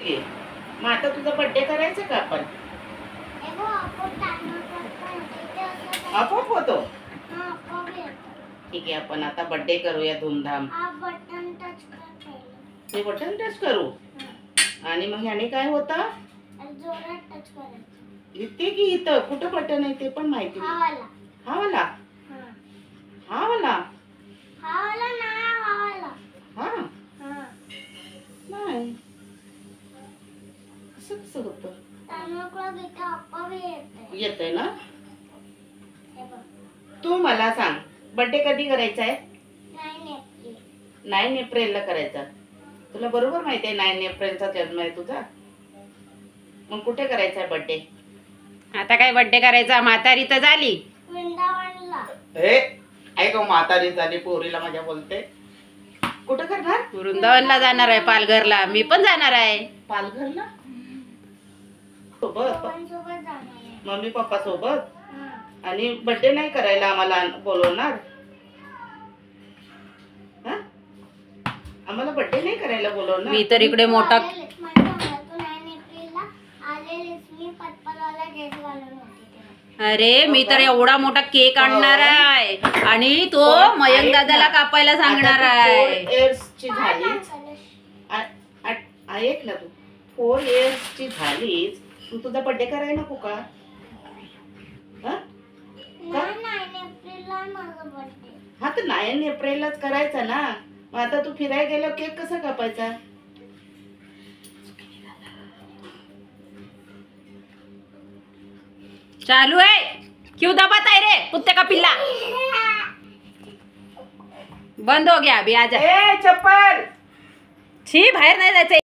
की. मग आता तुझा बर्थडे करायचा का आपण? आपोआप होतो. ठीक आहे, आपण आता बर्थडे करूया धूमधाम. हे बटन टच करू आणि मग ह्याने काय होतं? इथे की इथं कुठं बटन आहे ते पण माहिती नाही. हा वाला हा वाला हा नाही. कसं कसं होतं? येतंय ना. तू मला सांग, बर्थडे कधी करायचा आहे? 9 एप्रिलला करायचा. तुला बरोबर माहिती आहे 9 एप्रिलचा जन्म आहे तुझा. मग कुठे करायचा आहे बर्थडे? आता काय बर्थडे करायचा? म्हातारी तर झाली. ऐक म्हातारी झाली पोरीला माझ्या बोलते. कुठं करणार? वृंदावनला जाणार आहे, पालघरला. मी पण जाणार आहे. पालघरला सोबत? मम्मी पप्पा सोबत? आणि बर्थडे नाही करायला आम्हाला बोलवणार? आम्हाला बर्थडे नाही करायला बोलवणार? मी तर इकडे मोठा अरे मी तर एवढा मोठा केक आणणार आहे आणि तो मयंक दादाला कापायला सांगणार आहे. 4 इयर्सची झालीच. ऐक ना, तू 4 इयर्सची झालीच, तू तुझा बर्थडे करायला नको का? हा तर 9 एप्रिललाच करायचा ना. मग आता तू फिरायला गेल्यावर केक कसा कापायचा? चालू है, क्यों दबाता है रे कुत्ते का पिल्ला? बंद हो गया अभी, आजा. चप्पल छी, बाहेर नाही जायचं.